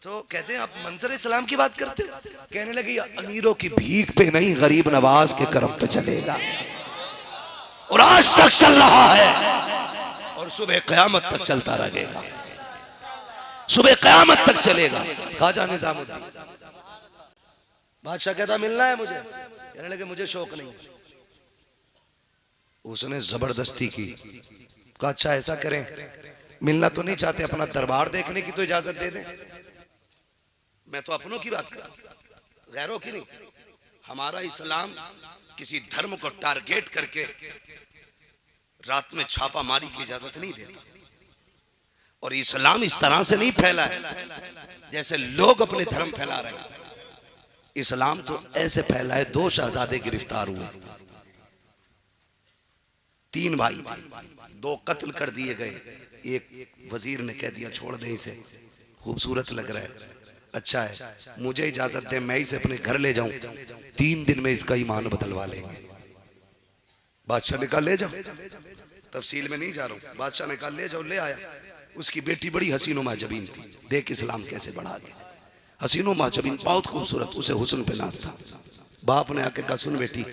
तो कहते हैं आप मंजर इस्लाम की बात करते हो। कहने लगे अमीरों की भीख पे नहीं, गरीब नवाज के करम पे चलेगा, और आज तक चल रहा है और सुबह क़यामत तक चलता रहेगा, सुबह क़यामत तक चलेगा। ख्वाजा निजामुद्दीन बादशाह कहता मिलना है मुझे। कहने लगे मुझे शौक नहीं। उसने जबरदस्ती की। कहा अच्छा ऐसा करें, मिलना तो नहीं चाहते, अपना दरबार देखने की तो इजाजत दे दें। मैं तो अपनों की बात कर रहा हूं, गैरों की नहीं। हमारा इस्लाम किसी धर्म को टारगेट करके रात में छापा मारी की इजाजत नहीं देता। और इस्लाम इस तरह से नहीं फैला है जैसे लोग अपने धर्म फैला रहे हैं। इस्लाम तो ऐसे फैला है, 2 शहजादे गिरफ्तार हुए, 3 भाई थे, 2 कत्ल कर दिए गए। एक वजीर ने कह दिया छोड़ दे इसे, खूबसूरत लग रहा है, अच्छा है, मुझे इजाजत दे, मैं इसे अपने घर ले जाऊं, 3 दिन में इसका ईमान बदलवा लेंगे। बादशाह ने कहा ले जाओ, तफसील में नहीं जा रहा हूं। बादशाह ने कहा ले जाओ, ले आया। उसकी बेटी बड़ी हसीनो माजबीन थी, देख इस्लाम कैसे बढ़ा गया। हसीनो माजबीन बहुत खूबसूरत, उसे हुस्न पे नाज था। बाप ने आके कहा सुन बेटी,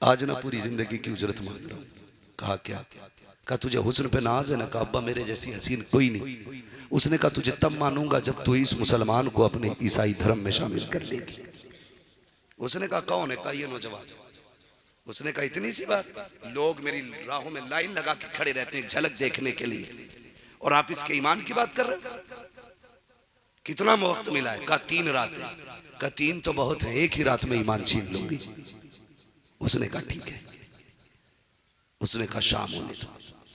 आज ना पूरी जिंदगी की उजरत मांग रहा हूं। कहा क्या? कहा तुझे हुस्न पे नाज है ना? कहा अब्बा मेरे जैसी हसीन कोई नहीं। उसने कहा तुझे तब मानूंगा जब तू इस मुसलमान को अपने ईसाई धर्म में शामिल कर लेगी। उसने कहा कौन है? कहा ये नौजवान। उसने कहा इतनी सी बात? लोग मेरी राहों में लाइन लगा के खड़े रहते हैं झलक देखने के लिए, और आप इसके ईमान की बात कर रहे हैं? कितना वक्त मिला है? कहा 3 रातें। कहा 3 तो बहुत है, एक ही रात में ईमान छीन लूंगी। उसने कहा ठीक है। उसने कहा शाम होने दो।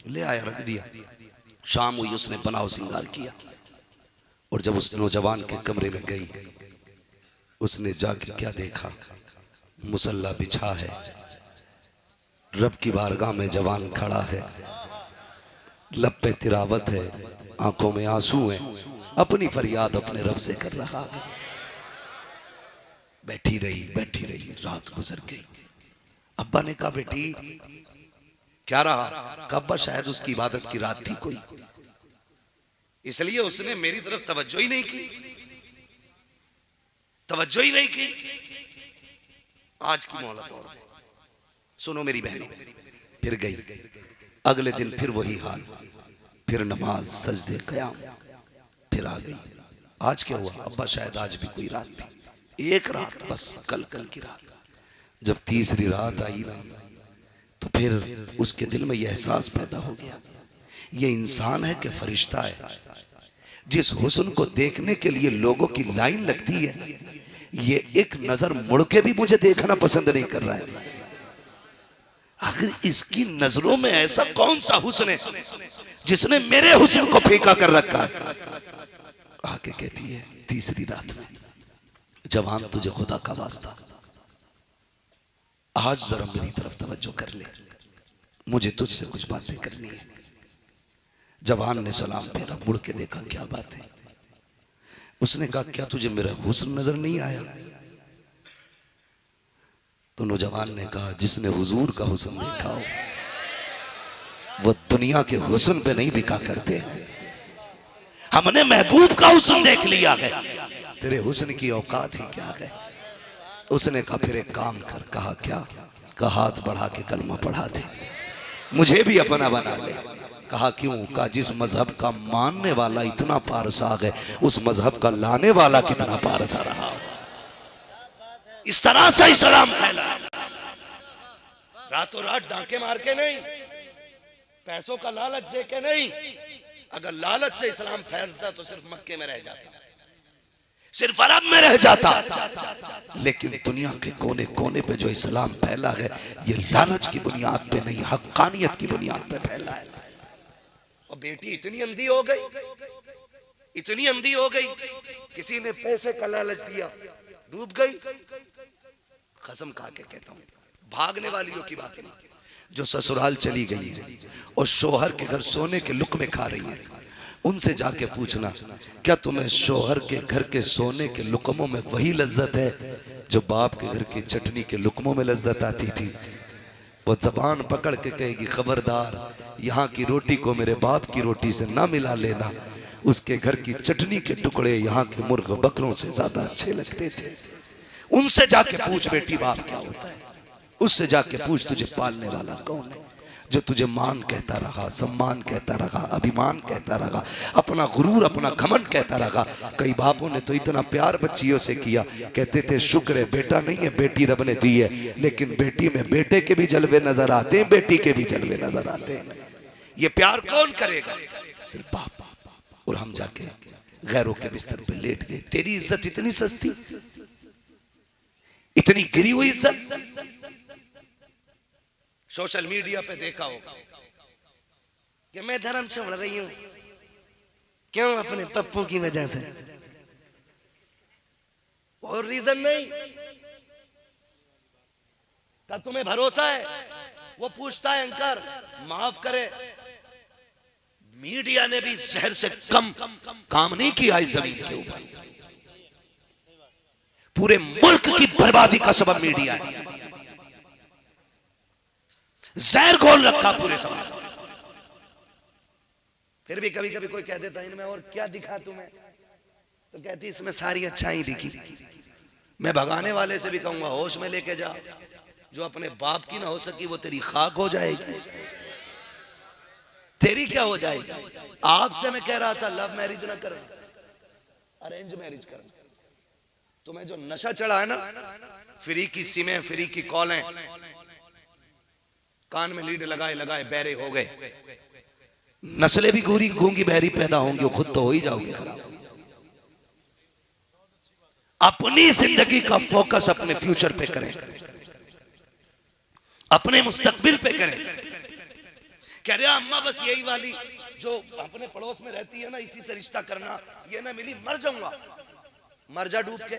ले आया, रख दिया। शाम हुई, उसने बनाव सिंगार किया, और जब उस नौजवान के कमरे में गई, उसने जाके क्या देखा? मुसल्ला बिछा है, रब की बारगाह में जवान खड़ा है, लब पे तिरावत है, आंखों में आंसू हैं, अपनी फरियाद अपने रब से कर रहा है। बैठी रही, रात गुजर गई। अब्बा ने कहा बेटी क्या रहा? कहा अब्बा शायद उसकी इबादत की रात थी कोई, इसलिए उसने मेरी तरफ तवज्जो ही नहीं की, तवज्जो ही नहीं की। आज की मोहलत और सुनो मेरी बहनों। फिर गई, अगले दिन फिर वही हाल, फिर नमाज सजदे क़याम, फिर आ गई। आज क्या हुआ? अब्बा शायद आज भी कोई रात थी, एक रात बस, कल की रात। जब तीसरी रात आई ना, तो फिर उसके दिल में यह एहसास पैदा हो गया, ये इंसान है कि फरिश्ता है? जिस हुस्न को देखने के लिए लोगों की लाइन लगती है, ये एक नजर मुड़ के भी मुझे देखना पसंद नहीं कर रहा है। आखिर इसकी नजरों में ऐसा कौन सा हुस्न है जिसने मेरे हुस्न को फीका कर रखा है? आके कहती है तीसरी रात में, जवान तुझे खुदा का वास्ता आज जरा मेरी तरफ तवज्जो कर ले, मुझे तुझसे कुछ बातें करनी है। जवान ने सलाम फेरा, मुड़ के देखा क्या बात है। उसने कहा क्या तुझे मेरा हुस्न नजर नहीं आया? तो नौजवान ने कहा जिसने हुजूर का हुस्न देखा हो वो दुनिया के हुस्न पे नहीं बिका करते। हमने महबूब का हुस्न देख लिया है, तेरे हुस्न की औकात ही क्या है? उसने कहा फिर एक काम कर। कहा क्या? कहा हाथ बढ़ा के कलमा पढ़ा दे, मुझे भी अपना बना ले। कहा क्यों? कहा जिस मजहब का मानने वाला इतना पारसाग है, उस मजहब का लाने वाला कितना पारसा रहा। इस तरह से इस्लाम फैला, रातों रात डांके मार के नहीं, पैसों का लालच दे के नहीं। अगर लालच से इस्लाम फैलता तो सिर्फ मक्के में रह जाता, सिर्फ अरब में रह जाता। लेकिन दुनिया के कोने कोने पे जो इस्लाम फैला है, ये लालच की बुनियाद पे नहीं, हक्कानियत की बुनियाद पे फैला है। और बेटी इतनी अंधी हो गई, इतनी अंधी हो गई, किसी ने पैसे का लालच दिया, डूब गई। कसम खा के कहता हूं, भागने वालियों की बात नहीं, जो ससुराल चली गई है और शोहर के घर सोने के लुक्मे खा रही है, उनसे जाके पूछना क्या तुम्हें शोहर के घर के सोने के लुकमों में वही लज्जत है जो बाप के घर की चटनी के लुकमों में लज्जत आती थी? वो जबान पकड़ के कहेगी खबरदार, यहाँ की रोटी को मेरे बाप की रोटी से ना मिला लेना, उसके घर की चटनी के टुकड़े यहाँ के मुर्ग बकरों से ज्यादा अच्छे लगते थे। उनसे जाके पूछ बेटी बाप क्या होता है, उससे जाके पूछ तुझे पालने वाला कौन है, जो तुझे मान कहता रहा, सम्मान कहता रहा, अभिमान कहता रहा, अपना गुरूर अपना घमंड कहता रहा। कई बापों ने तो इतना प्यार बच्चियों से किया, कहते थे शुक्र है बेटा नहीं है, बेटी रब ने दी है, लेकिन बेटी में बेटे के भी जलवे नजर आते हैं, बेटी के भी जलवे नजर आते हैं। ये प्यार कौन करेगा? सिर्फ बाप। और हम जाके गैरों के बिस्तर पे लेट गए। तेरी इज्जत इतनी सस्ती, इतनी गिरी हुई इज्जत। सोशल मीडिया पे देखा होगा कि मैं धर्म छोड़ रही हूं, क्यों? अपने पप्पू की वजह से। और रीजन नहीं का तुम्हें भरोसा है? वो पूछता है एंकर माफ करे, मीडिया ने भी जहर से कम काम नहीं किया इस जमीन के ऊपर। पूरे मुल्क की बर्बादी का सबब मीडिया है। जहर घोल रखा पूरे समाज में। फिर भी कभी कभी कोई कह देता इनमें और क्या दिखा तुम्हें, तो कहती इसमें सारी अच्छाई दिखी। मैं भगाने वाले से भी कहूंगा होश में लेके जा, जो अपने बाप की ना हो सकी वो तेरी खाक हो जाएगी। तेरी क्या हो जाएगी? आपसे मैं कह रहा था लव मैरिज ना करो, अरेंज मैरिज करो। तुम्हें जो नशा चढ़ा है ना, फ्री की सिमें, फ्री की कॉलें, कान में लीड लगाए लगाए बहरे हो गए, नस्लें भी गूंगी गूंगी बहरी पैदा होंगी, खुद तो हो ही जाओगे खराब। अपनी जिंदगी का फोकस अपने फ्यूचर पे करें, अपने मुस्तकबिल पे करें। कह रहे अम्मा बस यही वाली जो अपने पड़ोस में रहती है ना, इसी से रिश्ता करना, ये ना मिली मर जाऊंगा। मर जा डूब के,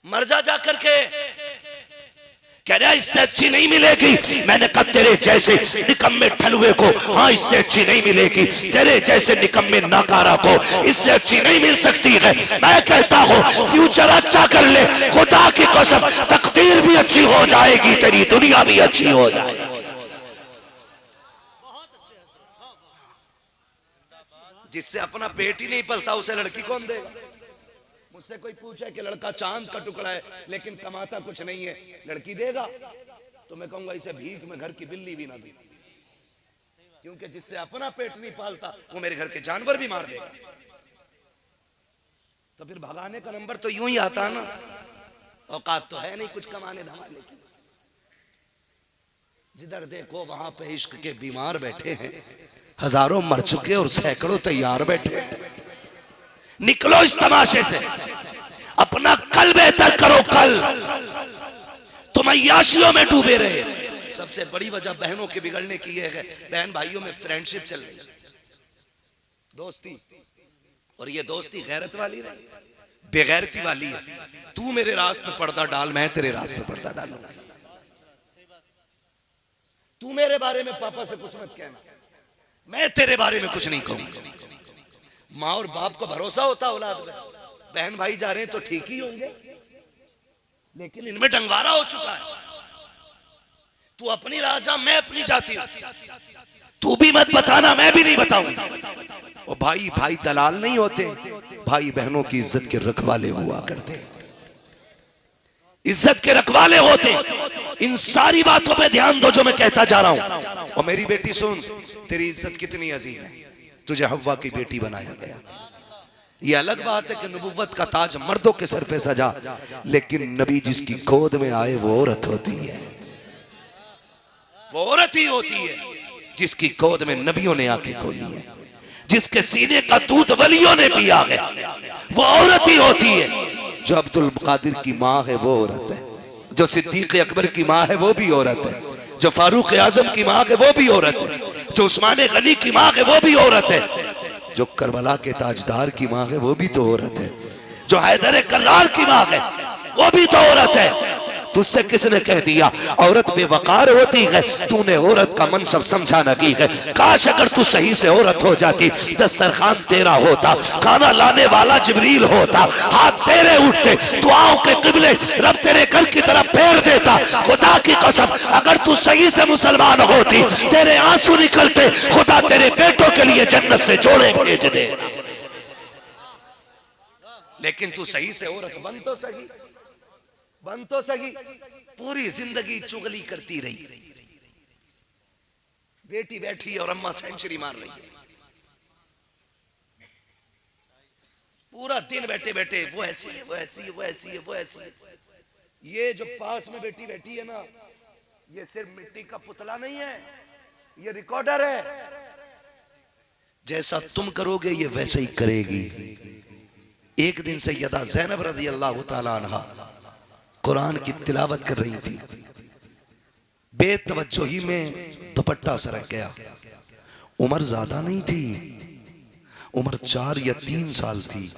मर जा जाकर के। कह रहा इससे अच्छी नहीं मिलेगी। मैंने कहा तेरे जैसे निकम्मे ठलुए को हाँ इससे अच्छी नहीं मिलेगी, तेरे जैसे निकम्मे नाकारा को इससे अच्छी नहीं मिल सकती है। मैं कहता हूँ फ्यूचर अच्छा कर ले, खुदा की कसम तकदीर भी अच्छी हो जाएगी, तेरी दुनिया भी अच्छी हो जाएगी। जिससे अपना पेट ही नहीं पलता उसे लड़की कौन देगा? मुझसे कोई पूछे कि लड़का चांद का टुकड़ा है लेकिन कमाता कुछ नहीं है, लड़की देगा? तो मैं कहूंगा इसे भीख में घर की बिल्ली भी ना दी, क्योंकि जिससे अपना पेट नहीं पालता वो मेरे घर के जानवर भी मार देगा। तो फिर भगाने का नंबर तो यूं ही आता है ना, औकात तो है नहीं कुछ कमाने धमाने की। जिधर देखो वहां पे इश्क के बीमार बैठे हैं, हजारों मर चुके और सैकड़ों तैयार बैठे हैं। निकलो इस तमाशे से, अपना कल बेहतर करो। कल तुम अय्याशियों में डूबे रहे। सबसे बड़ी वजह बहनों के बिगड़ने की यह है, बहन भाइयों में फ्रेंडशिप चल रही, दोस्ती, और ये दोस्ती गैरत वाली नहीं, बेगैरती वाली है। तू मेरे राज पे पर्दा डाल, मैं तेरे राज पे पर्दा डालूंगा। तू मेरे बारे में पापा से कुछ मत कहना, मैं तेरे बारे में कुछ नहीं कहूंगा। माँ और बाप को भरोसा होता औलाद में, बहन भाई जा रहे हैं तो ठीक ही होंगे, लेकिन इनमें डंगवारा हो चुका है। तू अपनी राह जा, मैं अपनी जाती हूं। तू भी मत बताना, मैं भी नहीं बताऊंगा। और भाई भाई दलाल नहीं होते, भाई बहनों की इज्जत के रखवाले हुआ करते, इज्जत के रखवाले होते। इन सारी बातों पे ध्यान दो जो मैं कहता जा रहा हूं। और मेरी बेटी सुन, तेरी इज्जत कितनी अजीम है, तुझे हव्वा की बेटी बनाया गया। ये अलग बात है कि नबुव्वत का ताज मर्दों के सर पे सजा, लेकिन नबी जिसकी गोद में आए वो औरत होती है, वो औरत ही होती है जिसकी गोद में नबियों ने आके खोली है, जिसके सीने का दूध वलियों ने पिया है, वो औरत ही होती है। जो अब्दुल कादिर की माँ है वो औरत है, जो सिद्दीक अकबर की माँ है वो भी औरत है, जो फारूक आजम की माँ है वो भी औरत है, जो उस्मान गनी की माँ है वो भी औरत है, जो करबला के ताजदार की माँ है वो भी तो औरत है, जो हैदर कर्रार की माँ है वो भी तो औरत है। तुझसे किसने कह दिया औरत बेवकार होती है? तूने औरत का मनसब समझा नहीं है। काश अगर तू सही से औरत हो जाती, दस्तरखान तेरा होता, खाना लाने वाला जिब्रील होता, हाथ तेरे उठते, दुआओं के किबले रब तेरे घर की तरफ फेर देता। खुदा की कसम अगर तू सही से मुसलमान होती, तेरे आंसू निकलते, खुदा तेरे बेटों के लिए जन्नत से जोड़े भेज दे। लेकिन तू सही से औरत बन तो सही, पूरी जिंदगी चुगली करती रही। बेटी बैठी और अम्मा सेंचुरी मार रही है, पूरा दिन बैठे बैठे वो ऐसी है, वो ऐसी है, वो ऐसी है, वो ऐसी है। ये जो पास में बेटी बैठी है ना, ये सिर्फ मिट्टी का पुतला नहीं है, ये रिकॉर्डर है। जैसा तुम करोगे ये वैसे ही करेगी। एक दिन सैयदा ज़ैनब रज़ी अल्लाह ताला अन्हा कुरान की तिलावत कर रही थी, बेतवज्जोही में दुपट्टा सरक गया। उम्र ज्यादा नहीं थी, उम्र 4 या 3 साल थी।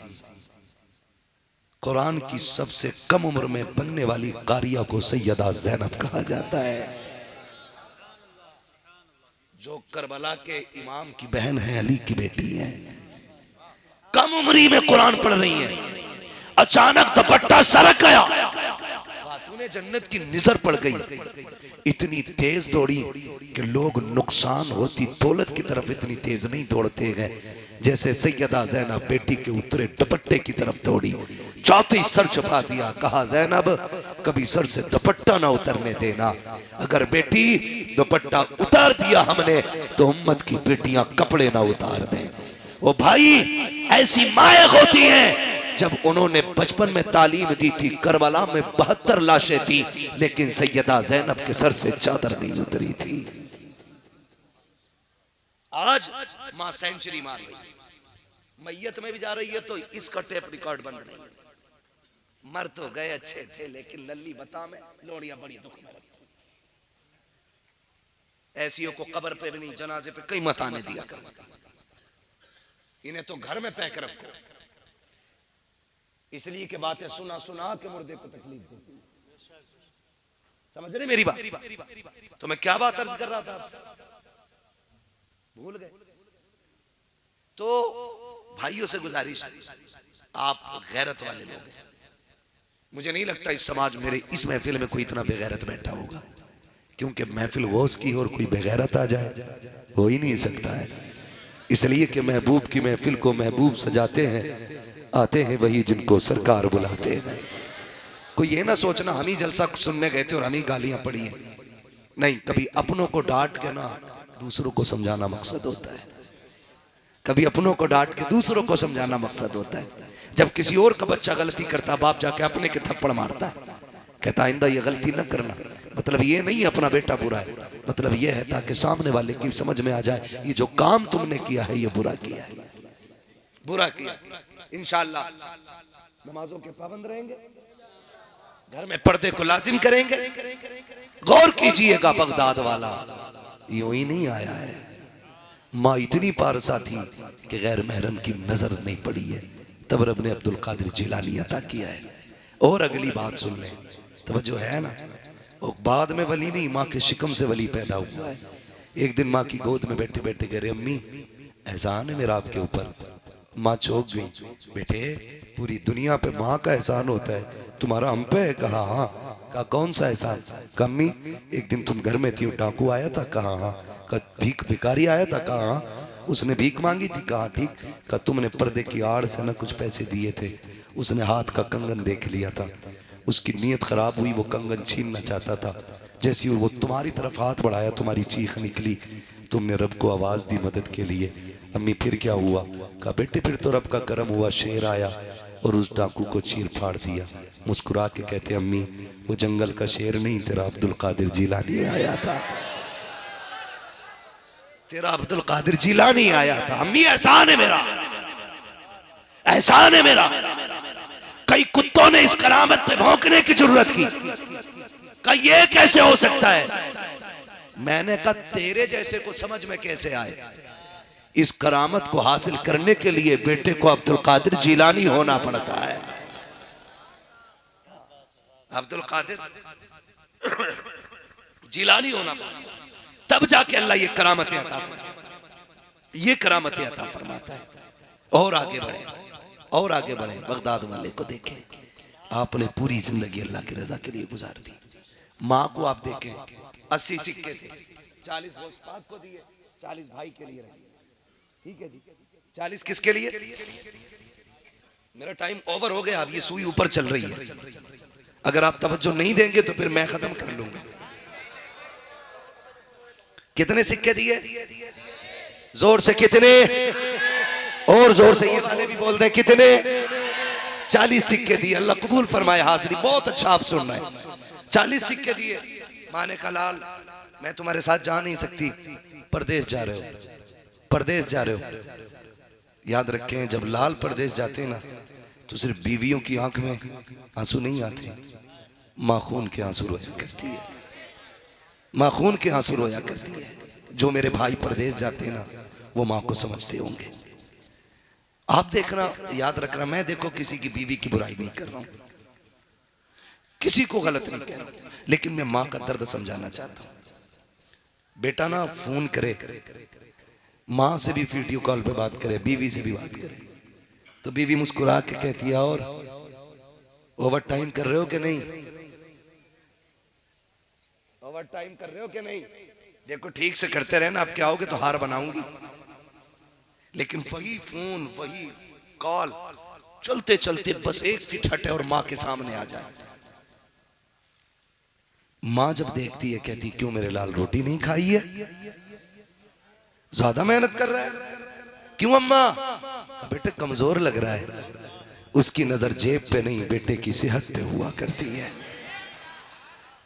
कुरान की सबसे कम उम्र में बनने वाली कारिया को सैयदा ज़ैनब कहा जाता है, जो करबला के इमाम की बहन है, अली की बेटी है। कम उम्री में कुरान पढ़ रही है, अचानक दुपट्टा सरक गया, खातूने जन्नत की नजर पड़ गई। इतनी तेज दौड़ी कि लोग नुकसान होती दौलत की तरफ इतनी तेज नहीं दौड़ते गए जैसे सैयदा ज़ैनब बेटी के उतरे दुपट्टे की तरफ दौड़ी। चौथी सर छुपा दिया, कहा ज़ैनब कभी सर से दुपट्टा ना उतरने देना, अगर बेटी दुपट्टा उतार दिया हमने तो उम्मत की बेटियां कपड़े ना उतार दें। वो भाई ऐसी माएँ होती हैं, जब उन्होंने बचपन में तालीम दी थी, करबला में 72 लाशें थी, लेकिन सैयदा ज़ैनब के सर से चादर नहीं उतरी थी। आज मां सेंचुरी मार रही, मैयत में भी जा रही है तो इसका टेप रिकॉर्ड बंद नहीं। मर तो गए अच्छे थे, लेकिन लल्ली बता में लोड़ियां बड़ी दुख में रखी। ऐसियों को कब्र पे भी नहीं, जनाजे पे कई मत आने दिया कर, इन्हें तो घर में पैक रखो, इसलिए कि बातें सुना सुना के मुर्दे को तकलीफ देती। समझ रहे मेरी बात? तो मैं क्या बात अर्ज कर रहा था आपसे, भूल गए? तो भाइयों से गुजारिश, आप गैरत वाले लोग हैं। मुझे नहीं लगता इस समाज मेरे इस महफिल में कोई इतना बेगैरत बैठा होगा, क्योंकि महफिल गौस की और कोई बेगैरत आ जाए हो ही नहीं सकता है। इसलिए कि महबूब की महफिल को महबूब सजाते हैं, आते हैं वही जिनको सरकार बुलाते हैं। कोई ये ना सोचना हम ही जलसा सुनने गए थे और हम ही गालियां पड़ी हैं, नहीं। कभी अपनों को डांट के ना दूसरों को समझाना मकसद होता है, कभी अपनों को डांट के दूसरों को समझाना मकसद होता है। जब किसी और का बच्चा गलती करता, बाप जाके अपने के थप्पड़ मारता है, कहता आइंदा ये गलती न करना, मतलब ये नहीं अपना बेटा बुरा है, मतलब ये है ताकि सामने वाले की समझ में आ जाए ये जो काम तुमने किया है ये बुरा किया है, बुरा किया। इंशाअल्लाह नमाजों के पाबंद रहेंगे, घर में पर्दे को लाजिम करेंगे। गौर कीजिएगा, बगदाद वाला यूं ही नहीं आया है, माँ इतनी पारसा थी कि गैर महरम की नजर नहीं पड़ी है, तब रब ने अब्दुल कादिर जिलानी अता किया है। और अगली बात सुन लें, तवज्जो है ना, वो बाद में वली नहीं, माँ के शिकम से वली पैदा हुआ है। एक दिन माँ की गोद में बैठे बैठे कह रहे अम्मी एहसान है मेरा आपके ऊपर। माँ चौंक गई, बेटे पूरी दुनिया पे माँ का एहसान होता है, तुम्हारा हम पे है? कहा हाँ। कहा कौन सा एहसान? कहा अम्मी एक दिन तुम घर में थी, डाकू आया था? कहा हाँ। कहा भीख भिखारी आया था? कहा हाँ। उसने भीख मांगी थी? कहा ठीक। कहा तुमने पर्दे की आड़ से ना कुछ पैसे दिए थे, उसने हाथ का कंगन देख लिया था, उसकी नीयत खराब हुई, वो कंगन छीनना चाहता था, जैसी वो तुम्हारी तरफ हाथ बढ़ाया तुम्हारी चीख निकली, तुमने रब को आवाज दी मदद के लिए। अम्मी फिर क्या हुआ? कहा बेटे फिर तो रब का करम हुआ, शेर आया और उस डाकू को चीर फाड़ दिया। मुस्कुरा के कहते अम्मी वो जंगल का शेर नहीं, तेरा अब्दुल कादिर जिलानी आया था, तेरा अब्दुल कादिर जिलानी आया था। अम्मी एहसान है मेरा, एहसान है मेरा। कई कुत्तों ने इस करामत पे भौंकने की जरूरत की, कहा ये कैसे हो सकता है? मैंने कहा तेरे जैसे को समझ में कैसे आए? इस करामत को हासिल करने के लिए बेटे को अब्दुल कादिर जिलानी होना पड़ता है। अब्दुल कादिर जिलानी होना पड़ता, तब जाके अल्लाह ये करामतें अता फरमाता, ये करामतें अता फरमाता है। और आगे बढ़े, और आगे बढ़े। बगदाद वाले को देखें, आपने पूरी जिंदगी अल्लाह की रजा के लिए गुजार दी। माँ को आप देखें, 80 सिक्के थे, 40 गौस पाक को दिए, 40 भाई के लिए रखे। ठीक है जी, 40 किसके लिए? मेरा टाइम ओवर हो गया, अब ये सुई ऊपर चल रही है, अगर आप तवज्जो नहीं देंगे तो फिर मैं खत्म कर लूंगा। कितने सिक्के दिए? जोर से कितने? और जोर से, ये वाले भी बोल रहे कितने? 40 सिक्के दिए। अल्लाह कबूल फरमाए हाजिरी, बहुत अच्छा आप सुन रहे हैं। 40 सिक्के दिए। माने का लाल, मैं तुम्हारे साथ जा नहीं सकती, परदेश जा रहे हो, परदेश जा रहे हो। याद रखें, जब लाल परदेश जाते ना तो सिर्फ बीवियों की आंख में आंसू नहीं आते, माँ खून के आंसू रोया करती है, माँ खून के आंसू रोया करती है। जो मेरे भाई परदेश जाते ना वो माँ को समझते होंगे। आप देखना, याद रखना, मैं देखो किसी की बीवी की बुराई नहीं कर रहा हूं, किसी को गलत नहीं कह रहा हूं, लेकिन मैं माँ का दर्द समझाना चाहता हूं। बेटा ना फोन करे, माँ से भी वीडियो कॉल पे बात करे, बीवी से भी बात करे, तो बीवी मुस्कुरा के कहती है, और ओवर टाइम कर रहे हो कि नहीं? ओवर टाइम कर रहे हो कि नहीं? देखो ठीक से करते रहे ना, आप क्या होगे तो हार बनाऊंगी। लेकिन वही फोन, वही कॉल चलते चलते बस एक फीट हटे और माँ के सामने आ जाए। माँ जब देखती है कहती, क्यों मेरे लाल रोटी नहीं खाई है? ज्यादा मेहनत कर रहा है। क्यों अम्मा? बेटे कमजोर लग रहा है। उसकी नजर जेब पे नहीं, बेटे की सेहत पे हुआ करती है,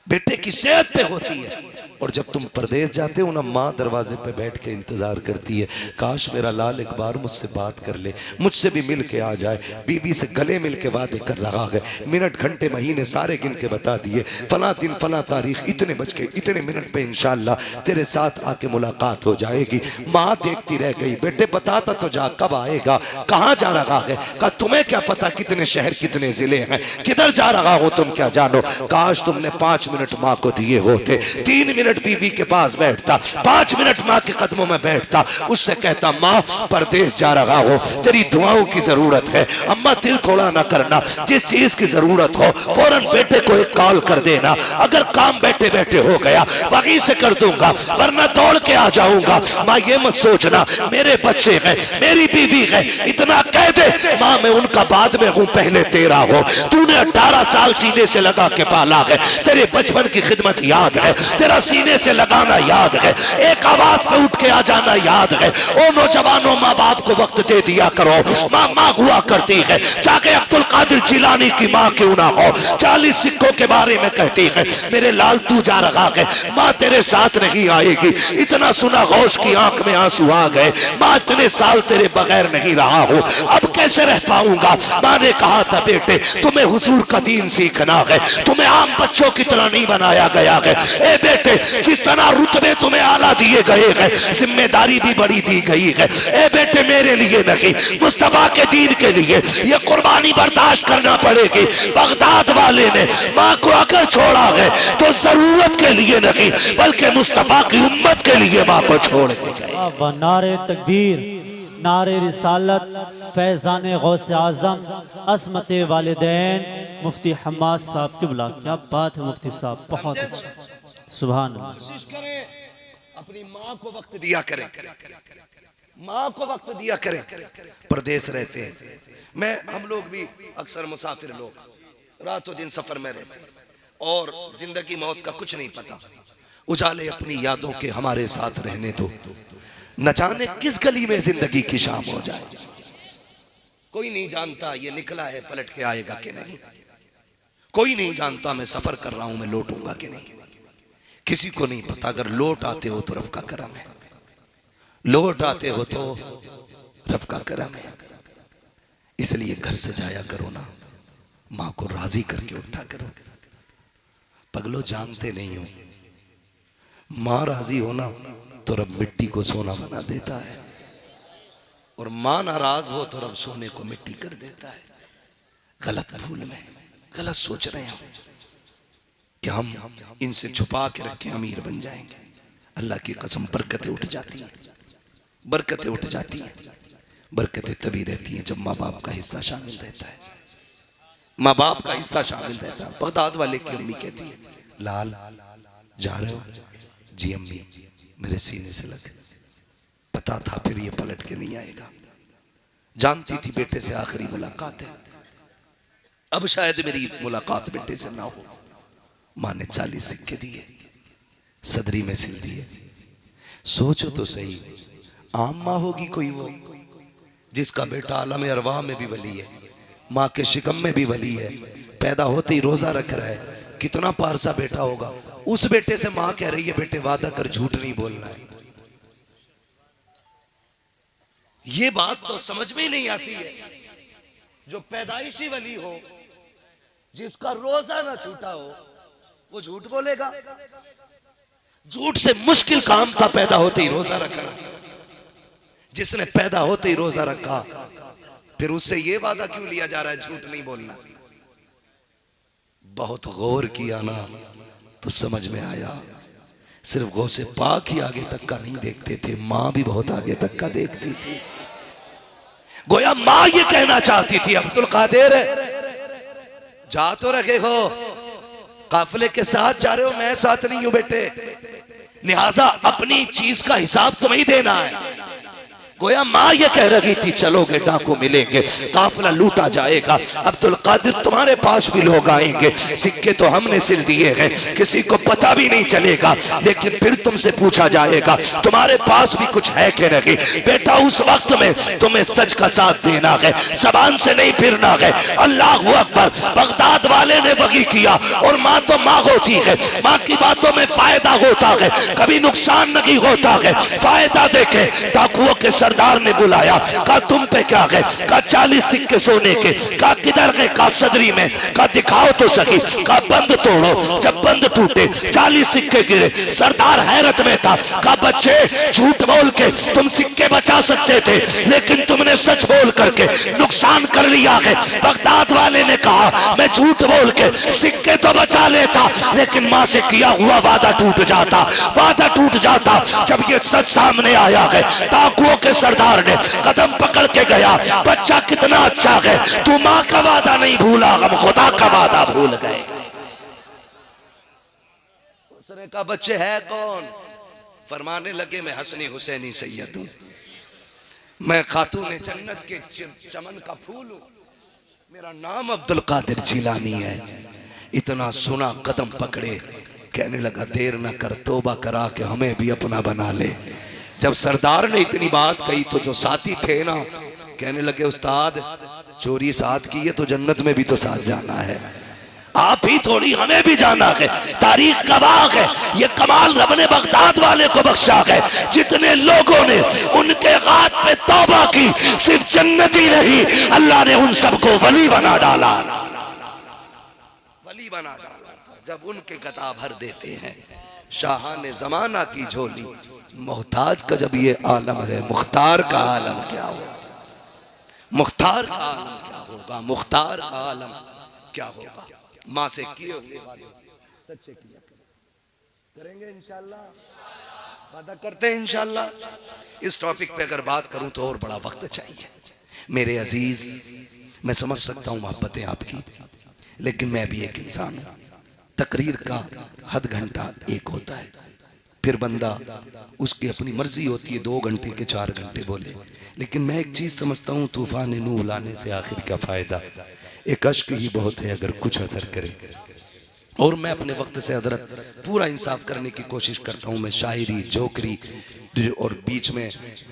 बेटे की सेहत पे होती है। और जब तुम परदेश जाते हो ना, माँ दरवाजे पे बैठ के इंतजार करती है, काश मेरा लाल एक बार मुझसे बात कर ले, मुझसे भी मिल के आ जाए। बीवी से गले मिल के वादे कर रहा है, मिनट घंटे महीने सारे गिन के बता दिए, फला दिन फला तारीख इतने बज के इतने मिनट पे इंशाल्लाह तेरे साथ आके मुलाकात हो जाएगी। माँ देखती रह गई, बेटे बताता तो जा कब आएगा, कहाँ जा रहा है? कहा तुम्हें क्या पता कितने शहर कितने जिले हैं, किधर जा रहा हो तुम क्या जानो? काश तुमने 5 मिनट माँ को दिए होते, 3 मिनट बीवी के पास बैठता, 5 मिनट माँ के कदमों में बैठता, उससे कहता, माँ परदेश जा रहा हो, तेरी दुआओं की जरूरत है, अम्मा दिल थोड़ा ना करना, जिस चीज की जरूरत हो फौरन बेटे को एक कॉल कर देना, अगर काम बैठे बैठे हो गया वहीं से कर दूंगा, वरना दौड़ के आ जाऊंगा। माँ ये मत सोचना मेरे बच्चे हैं, मेरी बीवी है, इतना कह दे माँ मैं उनका बाद में हूँ, पहले तेरा हो। तूने 18 साल सीने से लगा के पाला है, तेरे बचपन की खिदमत याद है, तेरा सीने से लगाना याद है, एक आवाज पे उठ के आ जाना याद है। ओ नौजवानों, माँ बाप को वक्त दे दिया करो, माँ माँ हुआ करती है, चाहे अब्दुल कादिर जिलानी की माँ क्यों ना हो। 40 सिक्कों के बारे में कहती है, मेरे लाल तू जा रहा है, माँ तेरे साथ नहीं आएगी। इतना सुना गौस की आंख में आंसू आ गए, माँ इतने साल तेरे बगैर नहीं रहा हूँ, अब कैसे रह पाऊंगा। माँ ने कहा था, बेटे तुम्हें हुजूर का दीन सीखना है, तुम्हें आम बच्चों की तरह नहीं बनाया गया है। ए बेटे जिस तरह रुतबे तुम्हें आला दिए गए हैं, जिम्मेदारी भी बड़ी दी गई है। ए बेटे मेरे लिए नहीं, मुस्तफा के दीन के लिए ये कुर्बानी बर्दाश्त करना पड़ेगी। बगदाद वाले ने माँ को अगर छोड़ा है तो जरूरत के लिए नहीं, बल्कि मुस्तफा की उम्मत के लिए माँ को छोड़ के गए। नारे तकबीर, नारे रिसालत, फैज़ान गौस आज़म, असमत वालिदैन, मुफ्ती हम्माद साहब किबला। क्या बात है मुफ्ती साहब, बहुत अच्छा, सुभान अल्लाह। कोशिश करें अपनी माँ को वक्त दिया करें, माँ को वक्त दिया करें। परदेश रहते हैं, हम लोग भी अक्सर मुसाफिर लोग, रातों दिन सफर में रहते हैं और जिंदगी मौत का कुछ नहीं पता। उजाले अपनी यादों के हमारे साथ रहने दो, न जाने किस गली में जिंदगी की शाम हो जाए। कोई नहीं जानता ये निकला है पलट के आएगा कि नहीं, कोई नहीं जानता मैं सफर कर रहा हूं मैं लौटूंगा कि नहीं, किसी को नहीं पता। अगर लौट आते हो तो रब का करम है, लौट आते हो तो रब का करम है। इसलिए घर से जाया करो ना, माँ को राजी करके उठा करो। पगलो जानते नहीं हो, माँ राजी हो ना तो रब मिट्टी को सोना बना देता है, और माँ नाराज हो तो रब सोने को मिट्टी कर देता है। गलत भूल में गलत सोच रहे हो। कि हम इनसे छुपा के रखें, अमीर बन जाएंगे। अल्लाह की कसम बरकतें उठ जाती हैं, बरकतें उठ जाती हैं। बरकतें तभी रहती हैं जब माँ बाप का हिस्सा शामिल रहता है, माँ बाप का हिस्सा शामिल रहता है। बगदाद वाले की अम्मी कहती है, लाल जा रहे हो? जी अम्मी, मेरे सीने से लग, पता था फिर ये पलट के नहीं आएगा। जानती थी बेटे से आखिरी मुलाकात है, अब शायद मेरी मुलाकात बेटे से ना हो। माँ ने 40 सिक्के दिए, सदरी में सिल दिए। सोचो तो सही, आम माँ होगी कोई वो जिसका बेटा आलम अरवाह में भी वली है, माँ के शिकम में भी वली है, पैदा होते ही रोजा रख रहा है, कितना पारसा बेटा होगा। उस बेटे से माँ कह रही है, बेटे वादा कर, झूठ नहीं बोलना है। ये बात तो समझ में ही नहीं आती है। जो पैदाइशी वली हो, जिसका रोजा ना छूटा हो, वो झूठ बोलेगा? झूठ से मुश्किल काम था पैदा होते ही रोजा रखना। जिसने पैदा होते ही रोजा रखा, फिर उससे ये वादा क्यों लिया जा रहा है झूठ नहीं बोलना? बहुत गौर किया ना तो समझ में आया, सिर्फ गौसे पाक ही आगे तक का नहीं देखते थे, मां भी बहुत आगे तक का देखती थी। गोया मां ये कहना चाहती थी, अब्दुल कादिर जा तो रखे हो, काफिले के साथ जा रहे हो, मैं साथ नहीं हूं बेटे, लिहाजा अपनी चीज का हिसाब तुम्हें ही देना है। गोया माँ ये कह रही थी, चलोगे डाकू मिलेंगे, काफिला लूटा जाएगा, अब्दुल कादिर तुम्हारे पास भी लोग आएंगे, सिक्के तो हमने सिल दिए हैं, किसी को पता भी नहीं चलेगा, लेकिन फिर तुमसे पूछा जाएगा तुम्हारे पास भी कुछ है कि नहीं। बेटा उस वक्त में तुम्हें सच का साथ देना है, जबान से नहीं फिरना है। अल्लाह अकबर। बगदाद वाले ने वही किया, और माँ तो माँ होती है, माँ की बातों में फायदा होता है, कभी नुकसान नहीं होता है। फायदा देखे, डाकुओं के सरदार ने बुलाया, कहा तुम पे क्या गए? कहा 40 सिक्के सोने के। कहा किधर गए? कहा सदरी में। कहा दिखाओ तो सही। कहा बंद तोड़ो। जब बंद टूटे 40 सिक्के गिरे। सरदार हैरत में था। कहा बच्चे, झूठ बोल के तुम सिक्के बचा सकते थे, लेकिन तुमने सच बोल करके नुकसान कर लिया है। बगदाद वाले ने कहा मैं झूठ बोल के सिक्के तो बचा लेता, लेकिन मां से किया हुआ वादा टूट जाता, वादा टूट जाता। जब ये सच सामने आया है, डाकुओं के सरदार ने कदम पकड़ के गया, बच्चा कितना अच्छा है, तू मां का वादा नहीं भूला, हम खुदा का वादा भूल गए। उसने कहा बच्चे है कौन? फरमाने लगे मैं हसनी हुसैनी सैयद हूं, मैं खातून जन्नत के चमन का फूल हूं, मेरा नाम अब्दुल कादिर जिलानी है। इतना सुना कदम पकड़े, कहने लगा देर ना कर, तौबा करा के हमें भी अपना बना ले। जब सरदार ने इतनी बात कही तो जो साथी थे ना, कहने लगे उस्ताद चोरी साथ की है तो जन्नत में भी तो साथ जाना है, आप ही थोड़ी हमें भी जाना है। तारीख गवाह है, ये कमाल रब ने बगदाद वाले को बख्शा है। जितने लोगों ने उनके गात पे तौबा की, सिर्फ जन्नती नहीं, अल्लाह ने उन सबको वली बना डाला, वली बना डाला। जब उनके गदा भर देते हैं शाहाने जमाना की झोली, मुख्ताज का जब ये आलम है, मुख्तार का आलम क्या होगा? मुख्तार का आलम क्या होगा? मुख्तार का आलम क्या होगा? माँ से किए हुए वादे सच्चे किया करेंगे इंशाल्लाह, वादा करते हैं इंशाल्लाह। इस टॉपिक पे अगर बात करूं तो और बड़ा वक्त चाहिए मेरे अजीज। मैं समझ सकता हूं मोहब्बतें आपकी, लेकिन मैं भी एक इंसान हूं। तकरीर का हद घंटा एक होता है, फिर बंदा उसकी अपनी मर्जी होती है 2 घंटे के 4 घंटे बोले। लेकिन मैं एक चीज समझता हूँ, तूफान नूह लाने से आखिर क्या फायदा, एक अश्क ही बहुत है अगर कुछ असर करे। और मैं अपने वक्त से हजरत पूरा इंसाफ करने की कोशिश करता हूँ। मैं शायरी जोकरी और बीच में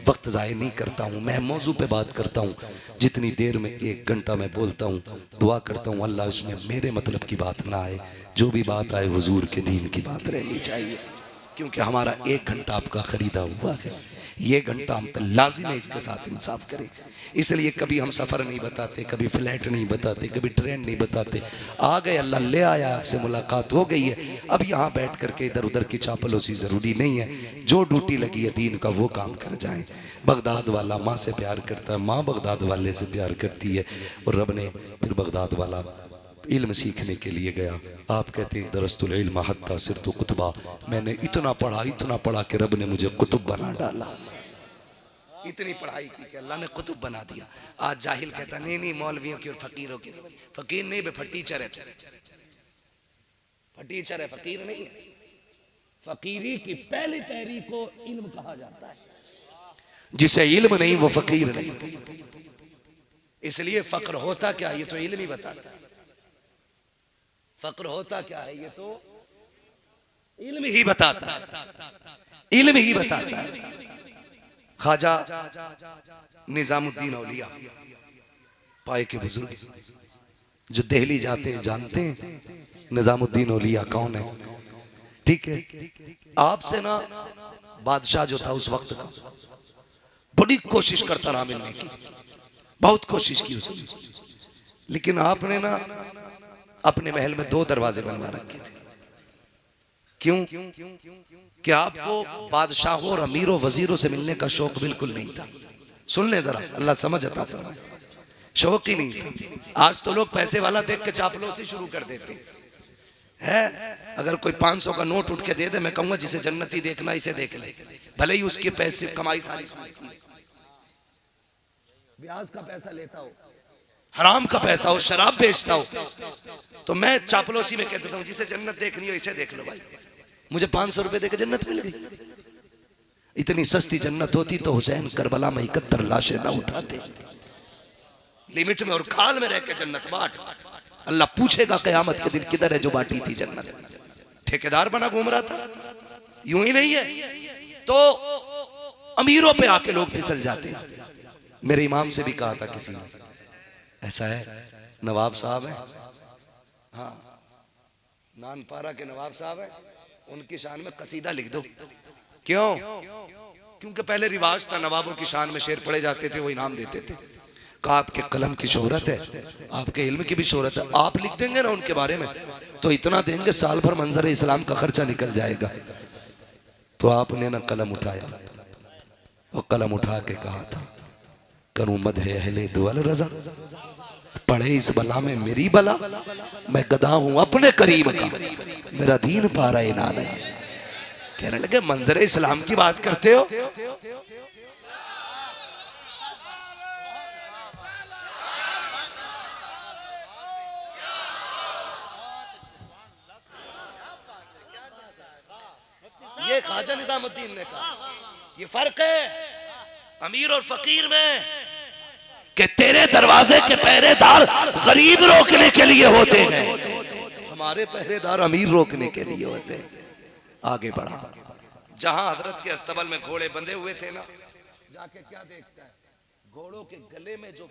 वक्त ज़ाहिर नहीं करता हूँ, मैं मौजू पे बात करता हूँ। जितनी देर में 1 घंटा मैं बोलता हूँ, दुआ करता हूँ अल्लाह इसमें मेरे मतलब की बात ना आए, जो भी बात आए हुजूर के दीन की बात रहनी चाहिए, क्योंकि हमारा 1 घंटा आपका खरीदा हुआ है। ये घंटा हम पे लाजिम है इसके साथ इंसाफ करें। इसलिए कभी हम सफ़र नहीं बताते, कभी फ्लैट नहीं बताते, कभी ट्रेन नहीं बताते। आ गए, अल्लाह ले आया, आपसे मुलाकात हो गई है। अब यहाँ बैठ करके इधर उधर की चापलूसी ज़रूरी नहीं है। जो ड्यूटी लगी है दीन का वो काम कर जाएं। बगदाद वाला माँ से प्यार करता है, माँ बगदाद वाले से प्यार करती है, और रब ने फिर बगदाद वाला इल्म सीखने के लिए गया। आप कहते हैं दरस्तुल इल्म हत्ता सिरतु कुतबा, मैंने इतना पढ़ा कि रब ने मुझे कुतुब बना डाला। इतनी पढ़ाई की कि अल्लाह ने कुतुब बना दिया। आज जाहिल कहता नहीं नहीं मौलवियों की और फकीरों की नहीं, फकीर नहीं बे फटीचर है, फटीचर है, फकीर नहीं है। फकीरी की पहली पैरी को इल्म कहा जाता है, जिसे इल्म नहीं वो फकीर नहीं। इसलिए फक्र होता क्या ये तो इल्म ही बताता है। फक्र होता क्या है ये तो इल्म ही बताता है, इल्म ही बताता है। ख्वाजा निजामुद्दीन औलिया पाए के बुजुर्ग जो दिल्ली जाते हैं जानते हैं निजामुद्दीन औलिया कौन है? ठीक है, आपसे ना बादशाह जो था उस वक्त का बड़ी कोशिश करता रहा मिलने की, बहुत कोशिश की उसने, लेकिन आपने ना अपने महल में 2 दरवाजे बनवा रखे थे। क्यों? कि आपको बादशाहों और अमीरों वजीरों से मिलने का शौक बिल्कुल नहीं था। सुन ले जरा, अल्लाह समझ अता फरमाए, शौक ही नहीं था। आज तो लोग पैसे वाला देख के चापलूसी शुरू कर देते है। अगर कोई 500 का नोट उठ के दे दे, मैं कहूंगा जिसे जन्नती देखना इसे देख ले, भले ही उसके पैसे कमाई सारी ब्याज का पैसा लेता हो, हराम का पैसा हो, शराब बेचता हो, तो मैं चापलूसी में कहता हूँ जिसे जन्नत देखनी हो इसे देख लो भाई। मुझे 500 रुपए देकर जन्नत मिल गई। इतनी सस्ती जन्नत होती तो हुसैन करबला में 71 लाशें ना उठाते। लिमिट में और खाल में रह के जन्नत बांट। अल्लाह पूछेगा कयामत के दिन किधर है जो बांटी थी जन्नत? ठेकेदार बना घूम रहा था? यूं ही नहीं है तो अमीरों पे आके लोग फिसल जाते हैं। मेरे इमाम से भी कहा था किसी ने, ऐसा है नवाब साहब है, हाँ नानपारा के नवाब साहब है, उनकी शान में कसीदा लिख दो। क्यों? क्योंकि पहले रिवाज था नवाबों की शान में शेर पढ़े जाते थे, वो इनाम देते थे। कहा आपके कलम की शोहरत है, आपके इल्म की भी शोहरत है, आप लिख देंगे ना उनके बारे में तो इतना देंगे साल भर मंजर इस्लाम का खर्चा निकल जाएगा। तो आपने ना कलम उठाया और कलम उठा के कहा था करूं मदह अहले दुअल रजा, पढ़े इस बला में मेरी बला, मैं गदा हूं अपने करीम का, मेरा दीन पारा इनान है। कहने लगे मंजर इस्लाम की बात करते हो? ये ख्वाजा निजामुद्दीन ने कहा ये फर्क है अमीर और फकीर में कि तेरे दरवाजे के पहरेदार गरीब रोकने के लिए होते हैं, हमारे पहरेदार अमीर रोकने के लिए होते हैं। आगे बढ़ा, जहां हजरत के अस्तबल में घोड़े बंधे हुए थे ना, जाके क्या देखता है, घोड़ों के गले में जो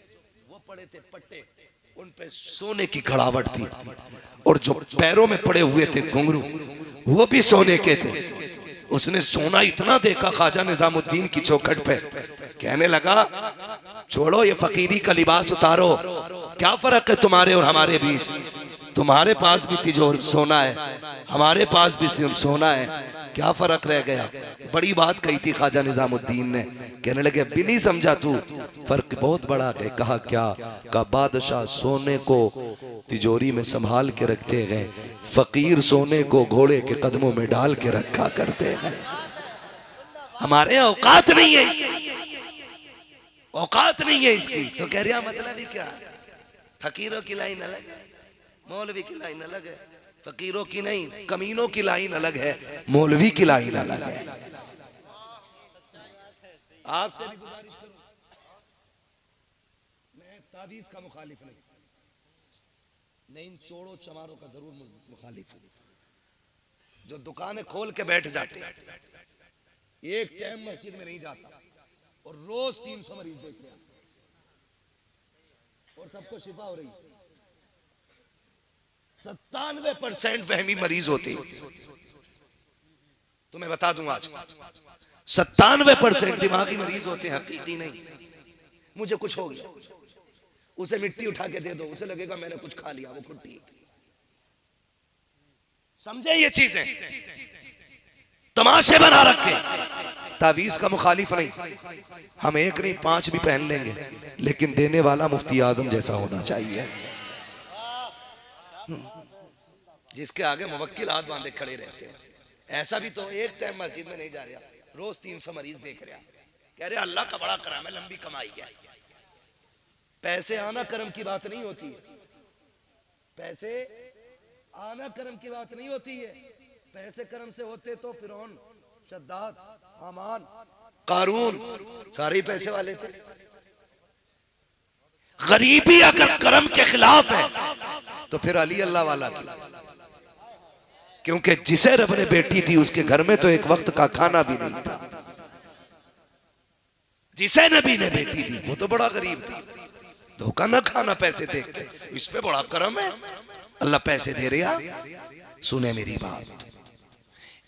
वो पड़े थे पट्टे, उन पे सोने की घड़ावट थी, और जो पैरों में पड़े हुए थे घुंघरू वो भी सोने के थे। उसने सोना इतना देखा ख्वाजा निजामुद्दीन की चौखट पे, कहने लगा छोड़ो ये फकीरी का लिबास उतारो, क्या फर्क है तुम्हारे और हमारे बीच? तुम्हारे पास भी तिजोर सोना है, हमारे पास भी सोना है, क्या फर्क रह गया? बड़ी बात कही थी ख्वाजा निजामुद्दीन ने। कहने लगे अभी नहीं समझा तू, फर्क बहुत बड़ा है। कहा क्या? का बादशाह सोने को तिजोरी में संभाल के रखते गए, फकीर सोने को घोड़े के कदमों में डाल के रखा करते हैं। हमारे औकात नहीं है, औकात नहीं है इसकी। तो कह रहा मतलब ही क्या? फकीरों की लाइन अलग है, मौलवी की लाइन अलग है। फकीरों की नहीं, कमीनों की लाइन अलग है, मौलवी की लाइन अलग है। आपसे भी गुजारिश करूं, मैं तावीज का मुखालिफ नहीं, इन चोरों चमारों का जरूर मुखालिफ हूं जो दुकानें खोल के बैठ जाते हैं, एक टाइम मस्जिद में नहीं जाता और रोज 300 मरीज देखते हैं और सबको शिफा हो रही है। 97% वहमी मरीज होते हैं। तो मैं बता दूं आज 97% दिमागी मरीज होते हैं, हकीकी नहीं। मुझे कुछ हो गया, उसे मिट्टी उठा के दे दो, उसे लगेगा मैंने कुछ खा लिया, वो खुट्टी। समझे ये चीजें? तमाशे बना रखे। तावीज का मुखालिफ नहीं, हम एक नहीं 5 भी पहन लेंगे, लेकिन देने वाला मुफ्ती आजम जैसा होना चाहिए। जिसके आगे मुवक्किल हाथ बांधे खड़े रहते हैं। ऐसा भी तो एक टाइम मस्जिद में नहीं जा रहा, रोज 300 मरीज देख रहा, कह रहे अल्लाह का बड़ा करम है, लंबी कमाई है। पैसे आना करम की बात नहीं होती है, पैसे आना करम की बात नहीं होती है। पैसे करम से होते तो फिरौन, शद्दाद, हामान, कारून सारे ही पैसे वाले थे। गरीबी अगर करम के खिलाफ है तो फिर अली अल्लाह वाला की, क्योंकि जिसे रब ने बेटी दी उसके घर में तो एक वक्त का खाना भी नहीं था। जिसे नबी ने बेटी दी वो तो बड़ा गरीब था, धोखा न खाना पैसे देख के, इस पे बड़ा करम है, अल्लाह पैसे दे रहा। सुने मेरी बात,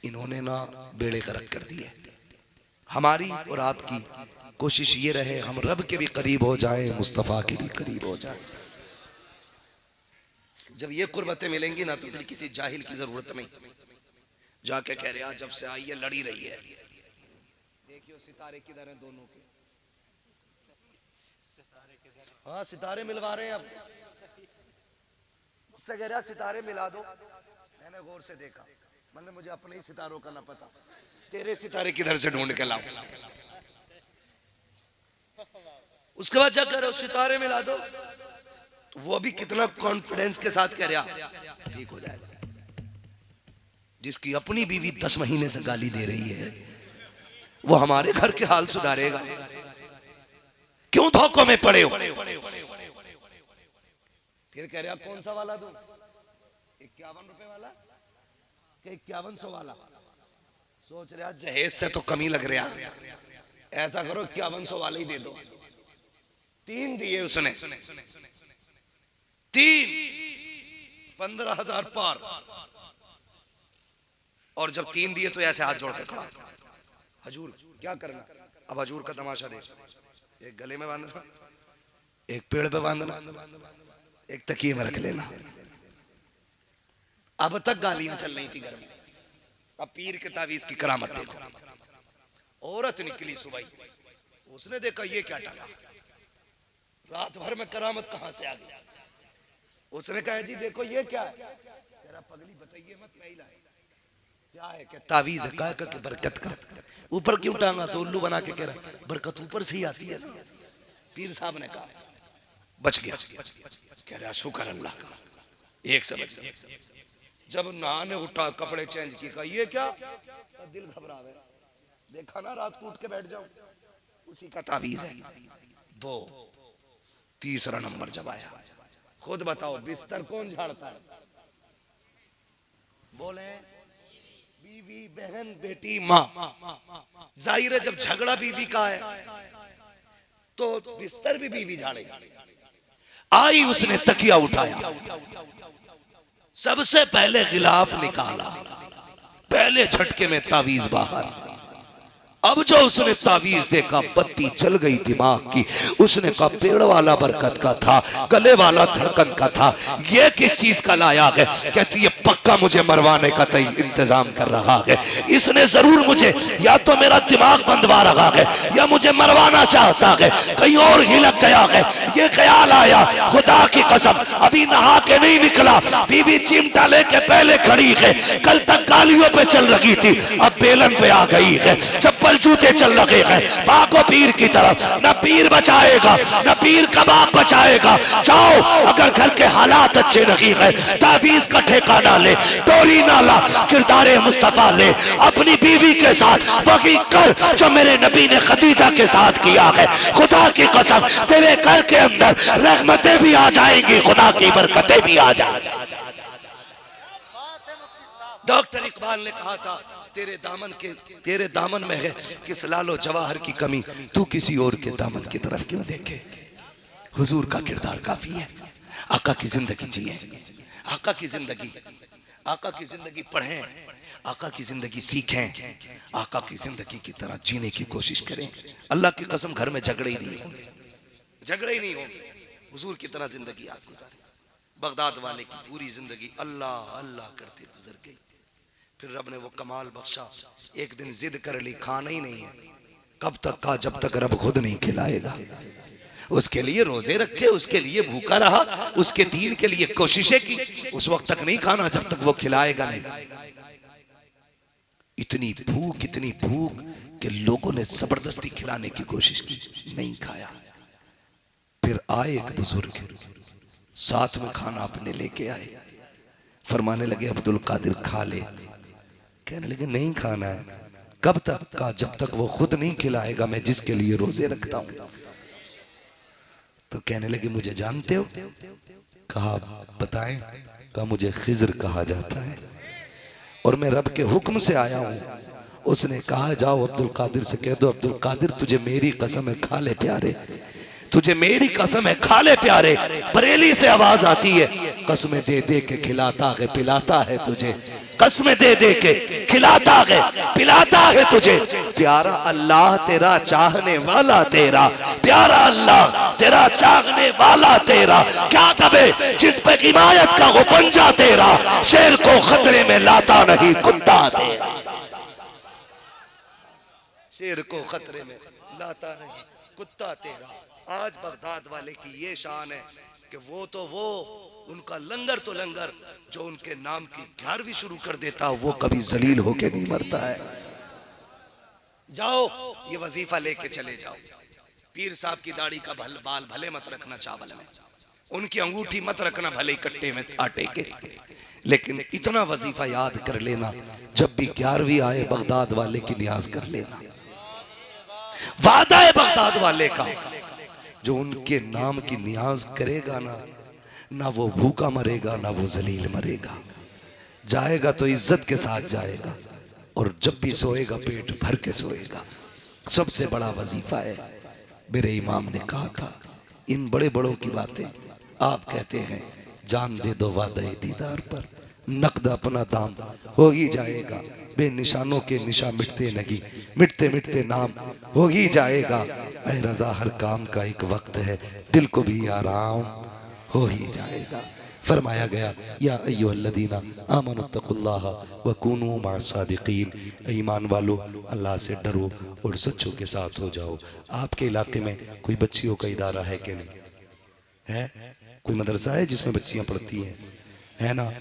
इन्होंने ना बेड़े गर्क कर दिए। हमारी और आपकी कोशिश ये रहे हम रब के भी करीब हो जाएं, मुस्तफा के भी करीब हो जाएं। जब ये कुर्बतें मिलेंगी ना तो फिर किसी जाहिल की जरूरत नहीं, जाके कह रहे जब से आई है लड़ी रही है। देखियो सितारे किधर हैं दोनों के, हाँ सितारे मिलवा रहे हैं। अब उससे कह रहा सितारे मिला दो, मैंने गौर से देखा, मैंने मुझे अपने ही सितारों का ना पता, तेरे सितारे किधर से ढूंढ के लाओ। उसके बाद क्या कह रहे हो सितारे मिला दो, तो वो भी कितना कॉन्फिडेंस के साथ कह रहा ठीक हो जाएगा। जिसकी अपनी बीवी 10 महीने से गाली दे रही है वो हमारे घर के हाल सुधारेगा? क्यों धोखों में पड़े हो? फिर कह रहा कौन सा वाला दूं, 51 रुपए वाला कि 5100 वाला? सोच रहा जहेज से तो कमी लग रहा, ऐसा करो 5100 वाला ही दे दो। 3 दिए उसने, 3 15,000 पार। और जब 3 दिए तो ऐसे हाथ जोड़ के खड़ा, हजूर क्या करना? अब हजूर का तमाशा देख, एक गले में बांधना, एक पेड़ पे बांधना, एक तकिए में रख लेना। अब तक गालियां चल रही थी घर में, अब पीर के तावीज की करामत देखो। औरत निकली सुबह, उसने देखा ये क्या टंगा, रात भर में करामत कहां से आ गई? उसने कहा जी देखो ये क्या है? तेरा पगली बताइए मत, नहीं लाए क्या है? क्या तावीज है? का बरकत का। ऊपर क्यों टांगा? तो उल्लू बना के कह रहा बरकत ऊपर से ही आती है। पीर साहब ने कहा बच गया। कह रहा शुक्र अल्लाह का, एक से बच गया। जब नहाने उठा, कपड़े चेंज किए, कहा ये क्या? तो दिल घबरा गया, देखा ना रात को उठ के बैठ जाऊं, उसी का तावीज है। 2 तीसरा नंबर जब आया, खुद बताओ बिस्तर कौन झाड़ता है? बोले बीवी, बहन, बेटी, माँ। जाहिर है जब झगड़ा बीवी का है तो बिस्तर भी बीवी झाड़ेगी। आई उसने तकिया उठाया, सबसे पहले गिलाफ निकाला, पहले झटके में तावीज बाहर। अब जो उसने तावीज देखा, बत्ती जल गई दिमाग की। उसने कहा पेड़ वाला बरकत का था, गले वाला धड़कन का था, ये किस चीज का लाया है? कहती ये पक्का मुझे मरवाने का इंतजाम कर रहा है। इसने जरूर मुझे या तो मेरा दिमाग बंधवा रहा है या मुझे मरवाना चाहता है, कहीं और ही लग गया है। ये ख्याल आया, खुदा की कसम अभी नहा के नहीं निकला, बीवी चिमटा लेके पहले खड़ी है। कल तक गालियों पे चल रही थी, अब बेलन पे आ गई है, चप्पल जूते चल रहे हैं। भागो पीर की तरफ, न पीर बचाएगा न पीर कबाब बचाएगा। जाओ, अगर घर के हालात अच्छे नहीं है, तावीज का ठेकाना ले, डोरी ना ला, किरदारे मुस्तफा ले, अपनी बीवी के साथ वही कर जो मेरे नबी ने खदीजा के साथ किया है। खुदा की कसम तेरे घर के अंदर रहमतें भी आ जाएंगी, खुदा की बरकतें भी आ जाएंगी। डॉक्टर इकबाल ने कहा था तेरे दामन में है किस लालो जवाहर की कमी, तू किसी और के दामन की तरफ क्यों देखे? हुजूर का किरदार काफी है। आका की जिंदगी जिए, आका की जिंदगी पढ़ें, आका की जिंदगी सीखें, आका की जिंदगी की तरह जीने की कोशिश करें। अल्लाह की कसम घर में झगड़े ही नहीं होंगे, हुजूर की तरह जिंदगी आप गुजारें। बगदाद वाले की पूरी जिंदगी अल्लाह अल्लाह करते गुजर गई। फिर रब ने वो कमाल बख्शा, एक दिन जिद कर ली, खाना ही नहीं है। कब तक का? जब तक रब खुद नहीं खिलाएगा। उसके लिए रोजे रखे, उसके लिए भूखा रहा, उसके दीन के लिए कोशिशें की। उस वक्त तक नहीं खाना जब तक वो खिलाएगा नहीं। इतनी भूख कि लोगों ने जबरदस्ती खिलाने की कोशिश की, नहीं खाया। फिर आए एक बुजुर्ग, साथ में खाना अपने लेके आए, फरमाने लगे अब्दुल कादिर खा ले। कहने लगे नहीं खाना है। कब तक? कहा जब तक वो खुद नहीं खिलाएगा मैं जिसके लिए रोजे रखता हूं। तो कहने लगे मुझे जानते हो? कहा बताएं। कहा मुझे खिजर कहा जाता है और मैं रब के हुक्म से आया हूं। उसने कहा जाओ अब्दुल कादिर से कह दो, अब्दुल कादिर तुझे मेरी कसम है खा ले प्यारे, तुझे मेरी कसम है खा ले प्यारे। बरेली से आवाज आती है, कसमें दे दे के खिलाता है पिलाता है तुझे, कसमें दे दे के खिलाता है पिलाता है तुझे। प्यारा अल्लाह तेरा चाहने वाला तेरा, प्यारा अल्लाह तेरा चाहने वाला तेरा। क्या कबे जिस पे हिमायत का वो पंजा तेरा, शेर को खतरे में लाता नहीं कुत्ता तेरा, शेर को खतरे में लाता नहीं कुत्ता तेरा। आज बगदाद वाले की ये शान है कि वो उनका लंगर तो लंगर, जो उनके नाम की 11वीं शुरू कर देता वो कभी जलील होके नहीं मरता है। जाओ ये वजीफा लेके चले जाओ। पीर साहब की दाढ़ी का बाल भले मत रखना चावल में, उनकी अंगूठी मत रखना भले कट्टे में आटे के, लेकिन इतना वजीफा याद कर लेना, जब भी 11वीं आए बगदाद वाले की नियाज कर लेना। वादा है बगदाद वाले का, जो उनके नाम की नियाज करेगा ना वो भूखा मरेगा ना वो जलील मरेगा। जाएगा तो इज्जत के साथ जाएगा, और जब भी सोएगा पेट भर के सोएगा। सबसे बड़ा वजीफा है। मेरे इमाम ने कहा था, इन बड़े बड़ों की बातें आप कहते हैं, जान दे दो वादे दीदार पर, नकद अपना दाम हो ही जाएगा। बेनिशानों के निशा मिटते नहीं, मिटते मिटते नाम हो ही जाएगा। ऐ रजा हर काम का एक वक्त है, दिल को भी आराम हो ही जाएगा। फरमाया गया या अय्युहल्लज़ीना आमनुत्तकुल्लाह व कूनू मअस्सादिकीन, ईमान वालो अल्लाह से डरो और सच्चों के साथ हो जाओ। आपके इलाके में कोई बच्चियों का इदारा है कि नहीं है? कोई मदरसा है जिसमें बच्चियां पढ़ती हैं? है ना?